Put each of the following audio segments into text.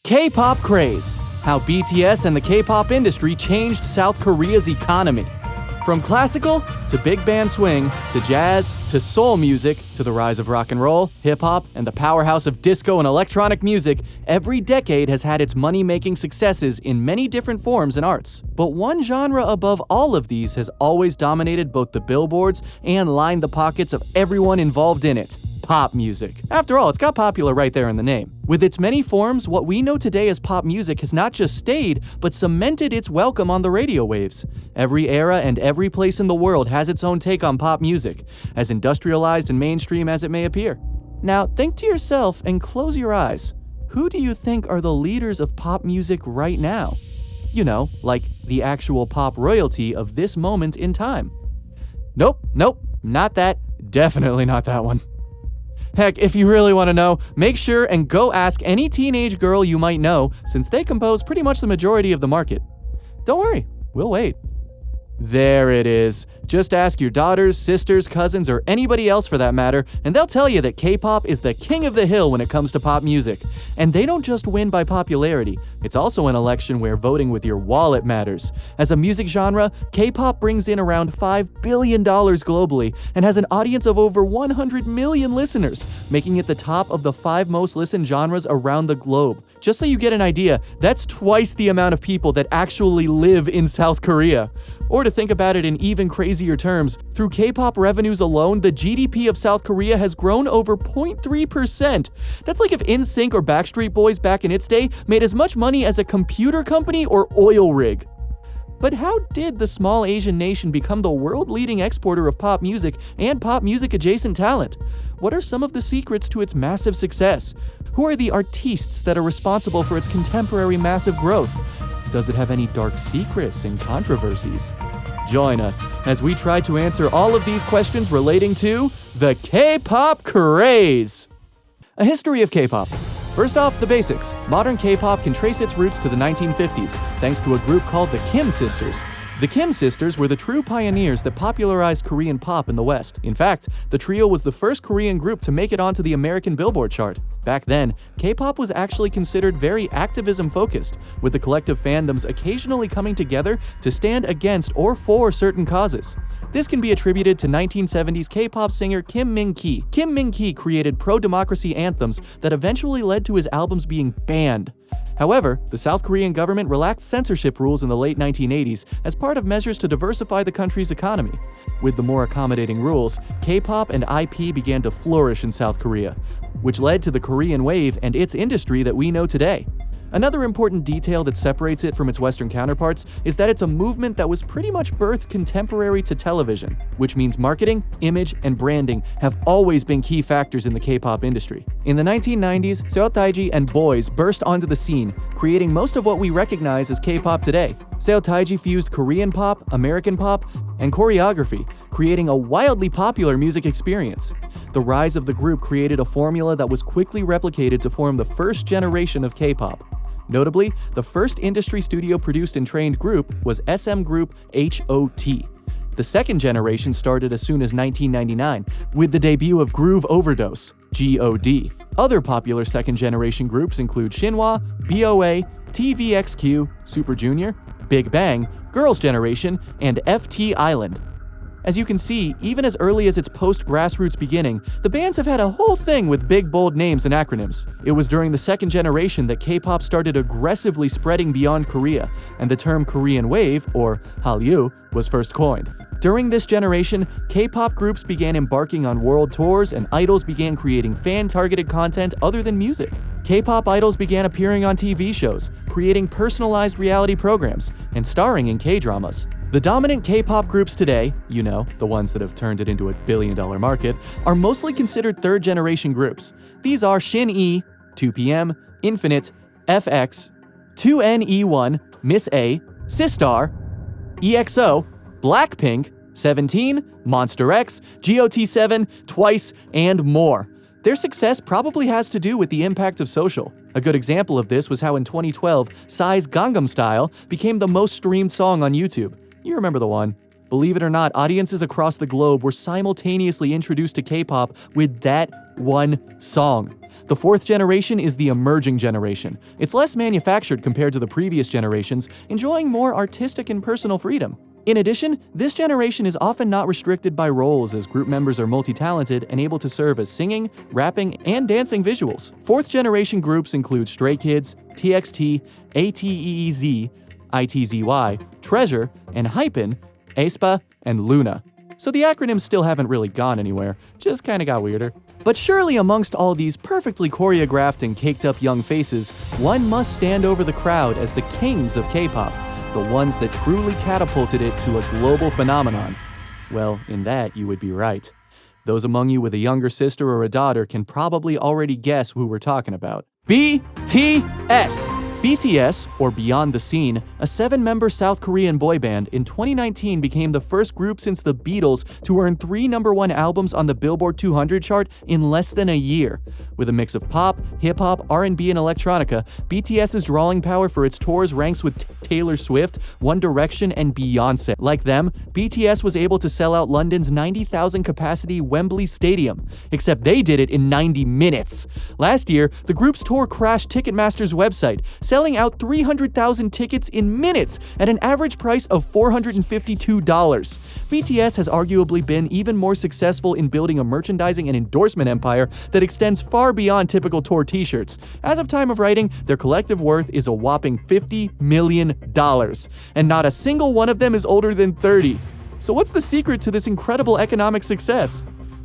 K-pop craze. How BTS and the K-pop industry changed South Korea's economy. From classical to big band swing to jazz to soul music to the rise of rock and roll, hip-hop, and the powerhouse of disco and electronic music, every decade has had its money-making successes in many different forms and arts. But one genre above all of these has always dominated both the billboards and lined the pockets of everyone involved in it: pop music. After all, it's got popular right there in the name. With its many forms, what we know today as pop music has not just stayed, but cemented its welcome on the radio waves. Every era and every place in the world has its own take on pop music, as industrialized and mainstream as it may appear. Now, think to yourself and close your eyes. Who do you think are the leaders of pop music right now? You know, like the actual pop royalty of this moment in time. Nope, not that. Definitely not that one. Heck, if you really want to know, make sure and go ask any teenage girl you might know, since they compose pretty much the majority of the market. Don't worry, we'll wait. There it is. Just ask your daughters, sisters, cousins, or anybody else for that matter, and they'll tell you that K-pop is the king of the hill when it comes to pop music. And they don't just win by popularity, it's also an election where voting with your wallet matters. As a music genre, K-pop brings in around $5 billion globally and has an audience of over 100 million listeners, making it the top of the 5 most listened genres around the globe. Just so you get an idea, that's twice the amount of people that actually live in South Korea. Or to think about it in even crazier terms, through K-pop revenues alone, the GDP of South Korea has grown over 0.3%. That's like if NSYNC or Backstreet Boys back in its day made as much money as a computer company or oil rig. But how did the small Asian nation become the world-leading exporter of pop music and pop music-adjacent talent? What are some of the secrets to its massive success? Who are the artistes that are responsible for its contemporary massive growth? Does it have any dark secrets and controversies? Join us as we try to answer all of these questions relating to the K-pop craze. A history of K-pop. First off, the basics. Modern K-pop can trace its roots to the 1950s, thanks to a group called the Kim Sisters. The Kim Sisters were the true pioneers that popularized Korean pop in the West. In fact, the trio was the first Korean group to make it onto the American Billboard chart. Back then, K-pop was actually considered very activism-focused, with the collective fandoms occasionally coming together to stand against or for certain causes. This can be attributed to 1970s K-pop singer Kim Min-ki. Kim Min-ki created pro-democracy anthems that eventually led to his albums being banned. However, the South Korean government relaxed censorship rules in the late 1980s as part of measures to diversify the country's economy. With the more accommodating rules, K-pop and IP began to flourish in South Korea, which led to the Korean wave and its industry that we know today. Another important detail that separates it from its Western counterparts is that it's a movement that was pretty much birthed contemporary to television, which means marketing, image, and branding have always been key factors in the K-pop industry. In the 1990s, Seotaiji and Boys burst onto the scene, creating most of what we recognize as K-pop today. Seotaiji fused Korean pop, American pop, and choreography, creating a wildly popular music experience. The rise of the group created a formula that was quickly replicated to form the first generation of K-pop. Notably, the first industry studio-produced and trained group was SM Group HOT. The second generation started as soon as 1999, with the debut of Groove Overdose, GOD. Other popular second-generation groups include Shinhwa, BOA, TVXQ, Super Junior, Big Bang, Girls' Generation, and FT Island. As you can see, even as early as its post-grassroots beginning, the bands have had a whole thing with big, bold names and acronyms. It was during the second generation that K-pop started aggressively spreading beyond Korea, and the term Korean Wave, or Hallyu, was first coined. During this generation, K-pop groups began embarking on world tours, and idols began creating fan-targeted content other than music. K-pop idols began appearing on TV shows, creating personalized reality programs, and starring in K-dramas. The dominant K-pop groups today, you know, the ones that have turned it into a billion-dollar market, are mostly considered third-generation groups. These are Shin-E, 2PM, Infinite, FX, 2NE1, Miss A, Sistar, EXO, Blackpink, 17, Monster X, GOT7, Twice, and more. Their success probably has to do with the impact of social. A good example of this was how in 2012, Psy's Gangnam Style became the most streamed song on YouTube. You remember the one. Believe it or not, audiences across the globe were simultaneously introduced to K-pop with that one song. The fourth generation is the emerging generation. It's less manufactured compared to the previous generations, enjoying more artistic and personal freedom. In addition, this generation is often not restricted by roles, as group members are multi-talented and able to serve as singing, rapping, and dancing visuals. Fourth generation groups include Stray Kids, TXT, ATEEZ, ITZY, Treasure, and Hypen, aespa, and Luna. So the acronyms still haven't really gone anywhere, just kinda got weirder. But surely amongst all these perfectly choreographed and caked up young faces, one must stand over the crowd as the kings of K-pop, the ones that truly catapulted it to a global phenomenon. Well, in that you would be right. Those among you with a younger sister or a daughter can probably already guess who we're talking about. BTS! BTS, or Beyond the Scene, a 7-member South Korean boy band, in 2019 became the first group since the Beatles to earn 3 #1 albums on the Billboard 200 chart in less than a year. With a mix of pop, hip-hop, R&B, and electronica, BTS's drawing power for its tours ranks with Taylor Swift, One Direction, and Beyoncé. Like them, BTS was able to sell out London's 90,000 capacity Wembley Stadium, except they did it in 90 minutes. Last year, the group's tour crashed Ticketmaster's website, selling out 300,000 tickets in minutes at an average price of $452. BTS has arguably been even more successful in building a merchandising and endorsement empire that extends far beyond typical tour t-shirts. As of time of writing, their collective worth is a whopping $50 million, and not a single one of them is older than 30. So what's the secret to this incredible economic success?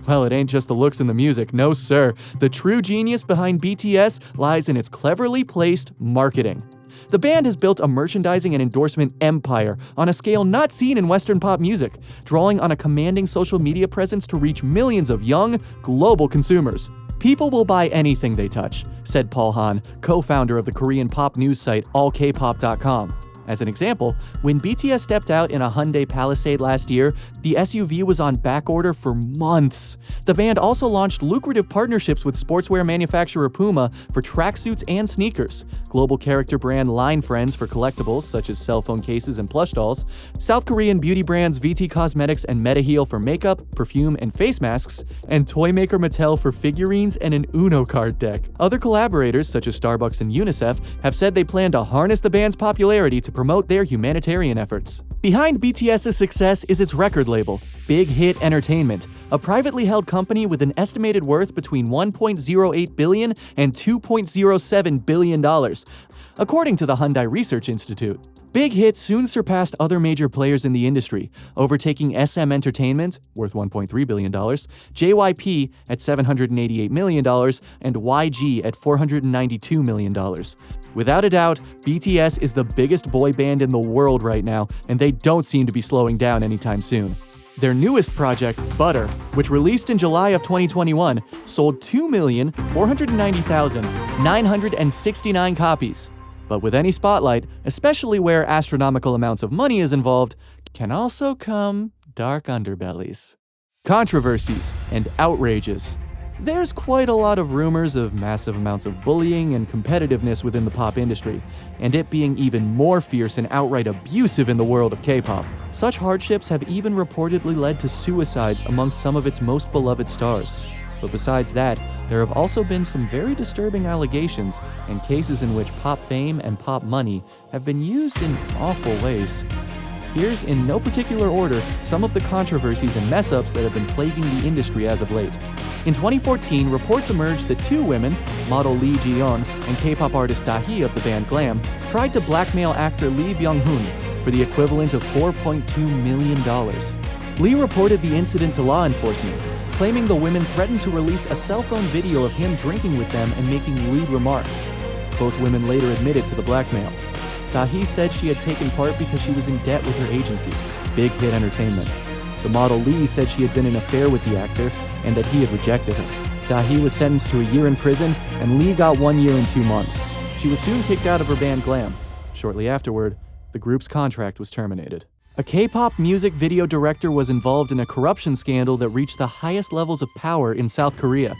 Well, it ain't just the looks and the music, no sir. The true genius behind BTS lies in its cleverly placed marketing. The band has built a merchandising and endorsement empire on a scale not seen in Western pop music, drawing on a commanding social media presence to reach millions of young, global consumers. People will buy anything they touch, said Paul Han, co-founder of the Korean pop news site allkpop.com. As an example, when BTS stepped out in a Hyundai Palisade last year, the SUV was on backorder for months. The band also launched lucrative partnerships with sportswear manufacturer Puma for tracksuits and sneakers, global character brand Line Friends for collectibles such as cell phone cases and plush dolls, South Korean beauty brands VT Cosmetics and Mediheal for makeup, perfume, and face masks, and toy maker Mattel for figurines and an Uno card deck. Other collaborators, such as Starbucks and UNICEF, have said they plan to harness the band's popularity to promote their humanitarian efforts. Behind BTS's success is its record label, Big Hit Entertainment, a privately held company with an estimated worth between $1.08 billion and $2.07 billion, according to the Hyundai Research Institute. Big Hit soon surpassed other major players in the industry, overtaking SM Entertainment, worth $1.3 billion, JYP at $788 million, and YG at $492 million. Without a doubt, BTS is the biggest boy band in the world right now, and they don't seem to be slowing down anytime soon. Their newest project, Butter, which released in July of 2021, sold 2,490,969 copies. But with any spotlight, especially where astronomical amounts of money is involved, can also come dark underbellies. Controversies and outrages. There's quite a lot of rumors of massive amounts of bullying and competitiveness within the pop industry, and it being even more fierce and outright abusive in the world of K-pop. Such hardships have even reportedly led to suicides amongst some of its most beloved stars. But besides that, there have also been some very disturbing allegations and cases in which pop fame and pop money have been used in awful ways. Here's, in no particular order, some of the controversies and mess-ups that have been plaguing the industry as of late. In 2014, reports emerged that 2 women, model Lee Ji-yeon and K-pop artist Dahee of the band Glam, tried to blackmail actor Lee Byung-hun for the equivalent of $4.2 million. Lee reported the incident to law enforcement, claiming the women threatened to release a cell phone video of him drinking with them and making lewd remarks. Both women later admitted to the blackmail. Dahee said she had taken part because she was in debt with her agency, Big Hit Entertainment. The model Lee said she had been in an affair with the actor and that he had rejected her. Dahee was sentenced to a year in prison, and Lee got 1 year and 2 months. She was soon kicked out of her band Glam. Shortly afterward, the group's contract was terminated. A K-pop music video director was involved in a corruption scandal that reached the highest levels of power in South Korea.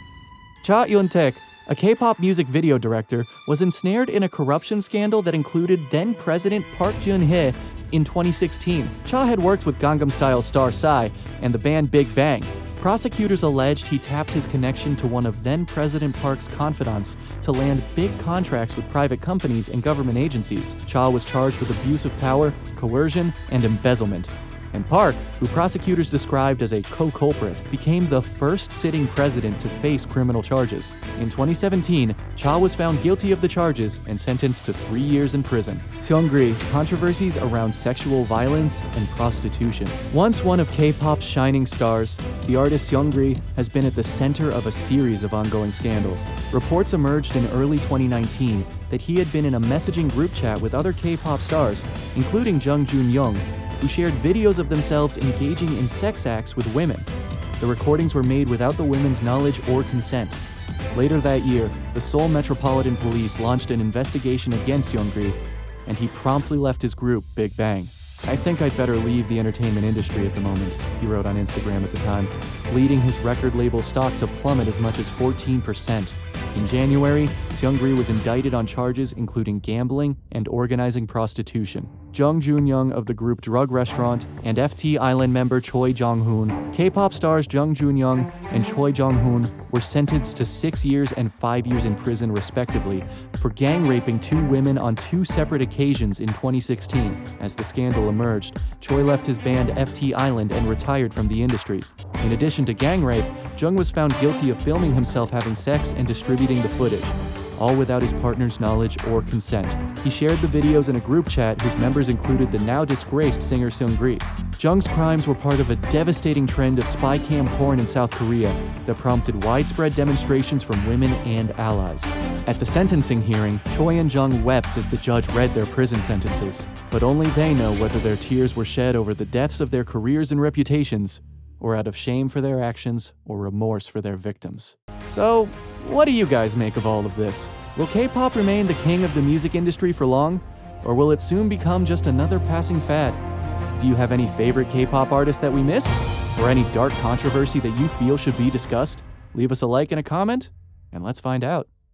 Cha Yun-taek, a K-pop music video director, was ensnared in a corruption scandal that included then-President Park Geun-hye in 2016. Cha had worked with Gangnam Style star Psy and the band Big Bang, Prosecutors alleged he tapped his connection to one of then-President Park's confidants to land big contracts with private companies and government agencies. Choi was charged with abuse of power, coercion, and embezzlement. And Park, who prosecutors described as a co-culprit, became the first sitting president to face criminal charges. In 2017, Choi was found guilty of the charges and sentenced to 3 years in prison. Seungri, controversies around sexual violence and prostitution. Once one of K-pop's shining stars, the artist Seungri has been at the center of a series of ongoing scandals. Reports emerged in early 2019 that he had been in a messaging group chat with other K-pop stars, including Joon-young, who shared videos of themselves engaging in sex acts with women. The recordings were made without the women's knowledge or consent. Later that year, the Seoul Metropolitan Police launched an investigation against Seungri, and he promptly left his group, Big Bang. "I think I'd better leave the entertainment industry at the moment," he wrote on Instagram at the time, leading his record label stock to plummet as much as 14%. In January, Seungri was indicted on charges including gambling and organizing prostitution. Joon-young of the group Drug Restaurant and FT Island member Choi Jong-hoon, K-pop stars Joon-young and Choi Jong-hoon were sentenced to 6 years and 5 years in prison respectively for gang raping 2 women on 2 separate occasions in 2016. As the scandal emerged, Choi left his band FT Island and retired from the industry. In addition to gang rape, Jung was found guilty of filming himself having sex and distributing the footage, all without his partner's knowledge or consent. He shared the videos in a group chat whose members included the now disgraced singer Seungri. Jung's crimes were part of a devastating trend of spy cam porn in South Korea that prompted widespread demonstrations from women and allies. At the sentencing hearing, Choi and Jung wept as the judge read their prison sentences, but only they know whether their tears were shed over the deaths of their careers and reputations, or out of shame for their actions or remorse for their victims. So, what do you guys make of all of this? Will K-pop remain the king of the music industry for long? Or will it soon become just another passing fad? Do you have any favorite K-pop artists that we missed? Or any dark controversy that you feel should be discussed? Leave us a like and a comment, and let's find out.